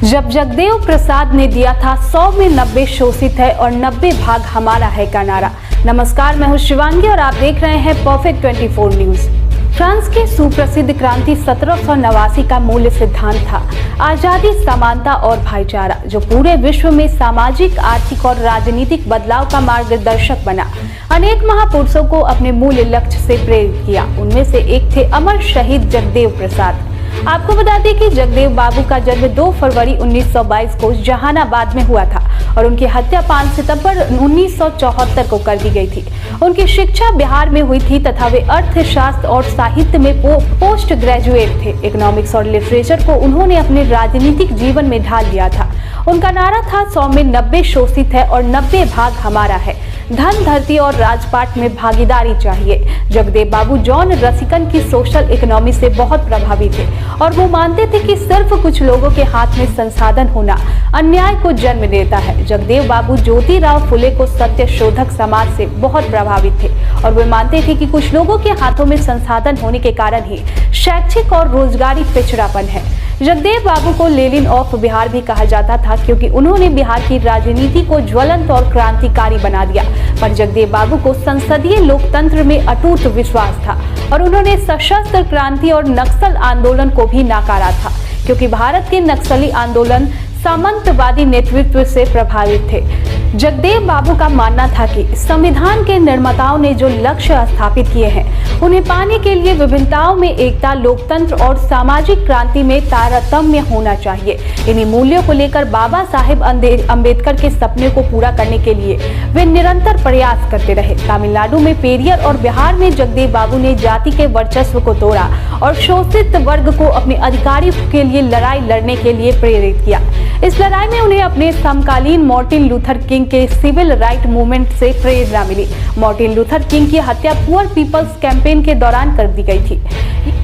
जब जगदेव प्रसाद ने दिया था 100 में 90 शोषित है और 90 भाग हमारा है का नारा। नमस्कार, मैं हूं शिवांगी और आप देख रहे हैं परफेक्ट 24 न्यूज। फ्रांस के सुप्रसिद्ध क्रांति 1789 का मूल सिद्धांत था आजादी, समानता और भाईचारा, जो पूरे विश्व में सामाजिक, आर्थिक और राजनीतिक बदलाव का मार्गदर्शक बना। अनेक महापुरुषों को अपने मूल लक्ष्य से प्रेरित किया। उनमें से एक थे अमर शहीद जगदेव प्रसाद। आपको बता दें कि जगदेव बाबू का जन्म 2 फरवरी 1922 को जहानाबाद में हुआ था और उनकी हत्या 5 सितंबर 1974 को कर दी गई थी। उनकी शिक्षा बिहार में हुई थी तथा वे अर्थशास्त्र और साहित्य में पोस्ट ग्रेजुएट थे। इकोनॉमिक्स और लिटरेचर को उन्होंने अपने राजनीतिक जीवन में ढाल दिया था। उनका नारा था 100 में 90 शोषित है और 90 भाग हमारा है। धन, धरती और राजपाट में भागीदारी चाहिए। जगदेव बाबू जॉन रसिकन की सोशल इकोनॉमी से बहुत प्रभावित थे और वो मानते थे कि सिर्फ कुछ लोगों के हाथ में संसाधन होना अन्याय को जन्म देता है। जगदेव बाबू ज्योतिराव फुले को सत्य शोधक समाज से बहुत प्रभावित थे और वे मानते थे कि कुछ लोगों के हाथों में संसाधन होने के कारण ही शैक्षिक और रोजगारी पिछड़ापन है। जगदेव बाबू को लेनिन ऑफ बिहार भी कहा जाता था क्योंकि उन्होंने बिहार की राजनीति को ज्वलंत और क्रांतिकारी बना दिया। पर जगदेव बाबू को संसदीय लोकतंत्र में अटूट विश्वास था और उन्होंने सशस्त्र क्रांति और नक्सल आंदोलन को भी नकारा था क्योंकि भारत के नक्सली आंदोलन सामंतवादी नेतृत्व से प्रभावित थे। जगदेव बाबू का मानना था कि संविधान के निर्माताओं ने जो लक्ष्य स्थापित किए हैं उन्हें पाने के लिए विभिन्नताओं में एकता, लोकतंत्र और सामाजिक क्रांति में तारतम्य होना चाहिए। इन्हीं मूल्यों को लेकर बाबा साहेब अम्बेडकर के सपने को पूरा करने के लिए वे निरंतर प्रयास करते रहे। तमिलनाडु में पेरियर और बिहार में जगदेव बाबू ने जाति के वर्चस्व को तोड़ा और शोषित वर्ग को अपने अधिकारों के लिए लड़ाई लड़ने के लिए प्रेरित किया। इस लड़ाई में उन्हें अपने समकालीन मार्टिन लूथर किंग के सिविल राइट मूवमेंट से प्रेरणा मिली। मार्टिन लूथर किंग की हत्या पुअर पीपल्स कैंपेन के दौरान कर दी गई थी।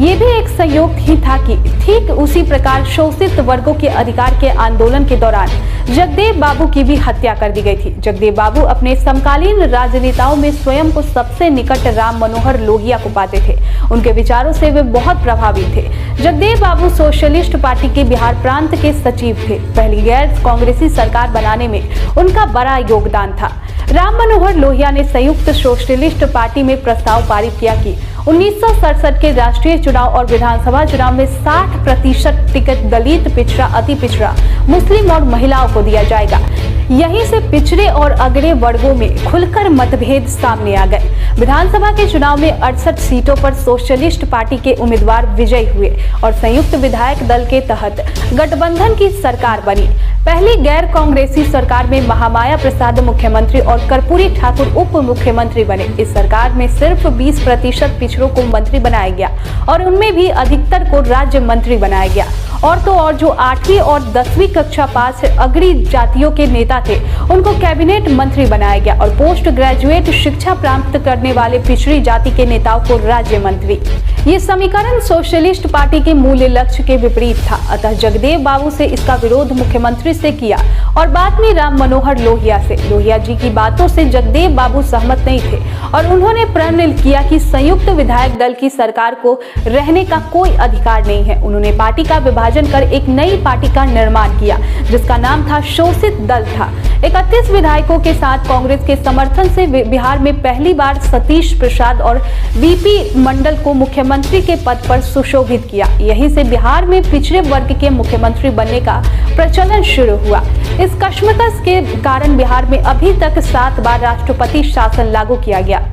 ये भी एक संयोग ही था कि ठीक उसी प्रकार शोषित वर्गों के अधिकार के आंदोलन के दौरान जगदेव बाबू की भी हत्या कर दी गई थी। जगदेव बाबू अपने समकालीन राजनेताओं में स्वयं को सबसे निकट राम मनोहर लोहिया को पाते थे। उनके विचारों से वे बहुत प्रभावित थे। जगदेव बाबू सोशलिस्ट पार्टी के बिहार प्रांत के सचिव थे। पहली गैर कांग्रेसी सरकार बनाने में उनका बड़ा योगदान था। राम मनोहर लोहिया ने संयुक्त सोशलिस्ट पार्टी में प्रस्ताव पारित किया कि 1967 के राष्ट्रीय चुनाव और विधानसभा चुनाव में 60% टिकट दलित, पिछड़ा, अति पिछड़ा, मुस्लिम और महिलाओं को दिया जाएगा। यहीं से पिछड़े और अगड़े वर्गों में खुलकर मतभेद सामने आ गए। विधानसभा के चुनाव में 68 सीटों पर सोशलिस्ट पार्टी के उम्मीदवार विजयी हुए और संयुक्त विधायक दल के तहत गठबंधन की सरकार बनी। पहली गैर कांग्रेसी सरकार में महामाया प्रसाद मुख्यमंत्री और कर्पूरी ठाकुर उप मुख्यमंत्री बने। इस सरकार में सिर्फ 20% पिछड़ों को मंत्री बनाया गया और उनमें भी अधिकतर को राज्य मंत्री बनाया गया। और तो और जो 8वीं और 10वीं कक्षा पास अग्रणी जातियों के नेता थे उनको कैबिनेट मंत्री बनाया गया और पोस्ट ग्रेजुएट शिक्षा प्राप्त करने वाले पिछड़ी जाति के नेताओं को राज्य मंत्री। ये समीकरण सोशलिस्ट पार्टी के मूल लक्ष्य के विपरीत था। अतः जगदेव बाबू से इसका विरोध मुख्यमंत्री से किया और बाद में राम मनोहर लोहिया से। लोहिया जी की बातों से जगदेव बाबू सहमत नहीं थे और उन्होंने प्रण किया कि संयुक्त विधायक दल की सरकार को रहने का कोई अधिकार नहीं है। उन्होंने पार्टी का विभाजन कर एक नई पार्टी का निर्माण किया जिसका नाम था शोषित दल था। 31 विधायकों के साथ कांग्रेस के समर्थन से बिहार में पहली बार सतीश प्रसाद और वीपी मंडल को मुख्यमंत्री के पद पर सुशोभित किया। यहीं से बिहार में पिछड़े वर्ग के मुख्यमंत्री बनने का प्रचलन शुरू हुआ। इस कश्मकश के कारण बिहार में अभी तक 7 बार राष्ट्रपति शासन लागू किया गया।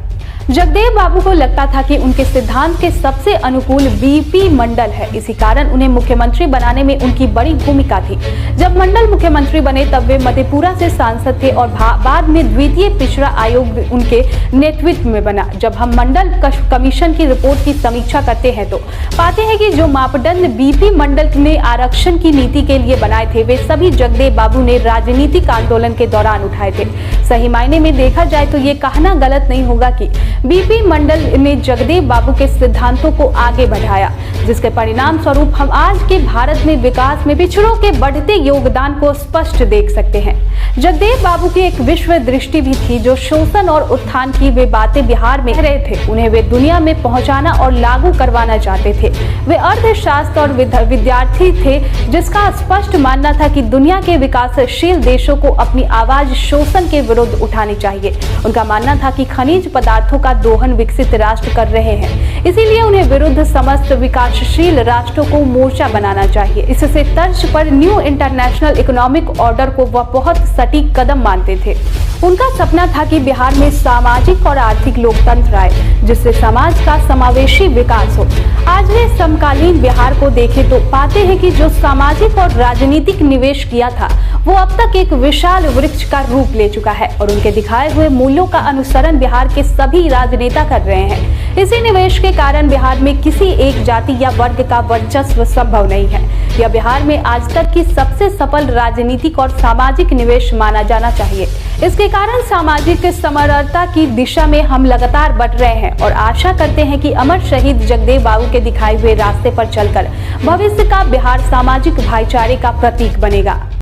जगदेव बाबू को लगता था कि उनके सिद्धांत के सबसे अनुकूल वीपी मंडल है। इसी कारण उन्हें मुख्यमंत्री बनाने में उनकी बड़ी भूमिका थी। जब मंडल मुख्यमंत्री बने तब वे मधेपुरा से सांसद थे और बाद में द्वितीय पिछड़ा आयोग उनके नेतृत्व में बना। जब हम मंडल कमीशन की रिपोर्ट की समीक्षा करते हैं तो पाते हैं कि जो मापदंड वीपी मंडल ने आरक्षण की नीति के लिए बनाए थे वे सभी जगदेव बाबू ने राजनीतिक आंदोलन के दौरान उठाए थे। सही मायने में देखा जाए तो ये कहना गलत नहीं होगा कि बीपी मंडल ने जगदेव बाबू के सिद्धांतों को आगे बढ़ाया, जिसके परिणाम स्वरूप हम आज के भारत में विकास में पिछड़ों के बढ़ते योगदान को स्पष्ट देख सकते हैं। जगदेव बाबू की एक विश्व दृष्टि भी थी, जो शोषण और उत्थान की वे बातें बिहार में रहे थे, उन्हें वे दुनिया में पहुंचाना और लागू करवाना चाहते थे। वे अर्थशास्त्र और विद्यार्थी थे, जिसका स्पष्ट मानना था कि दुनिया के विकासशील देशों को अपनी आवाज शोषण के विरुद्ध उठानी चाहिए। उनका मानना था कि खनिज पदार्थों का दोहन विकसित राष्ट्र कर रहे हैं, इसीलिए उन्हें विरुद्ध समस्त विकासशील राष्ट्रों को मोर्चा बनाना चाहिए। इससे तर्ज पर न्यू इंटरनेशनल इकोनॉमिक ऑर्डर को वह बहुत सटीक कदम मानते थे। उनका सपना था कि बिहार में सामाजिक और आर्थिक लोकतंत्र आए, जिससे समाज का समावेशी विकास हो। आज वे समकालीन बिहार को देखें तो पाते हैं कि जो सामाजिक और राजनीतिक निवेश किया था, वो अब तक एक विशाल वृक्ष का रूप ले चुका है और उनके दिखाए हुए मूल्यों का अनुसरण बिहार के सभी राजनेता कर रहे हैं। इसी निवेश के कारण बिहार में किसी एक जाति या वर्ग का वर्चस्व संभव नहीं है। यह बिहार में आज तक की सबसे सफल राजनीतिक और सामाजिक निवेश माना जाना चाहिए। इसके कारण सामाजिक समरसता की दिशा में हम लगातार बढ़ रहे हैं और आशा करते हैं कि अमर शहीद जगदेव बाबू के दिखाए हुए रास्ते पर चलकर भविष्य का बिहार सामाजिक भाईचारे का प्रतीक बनेगा।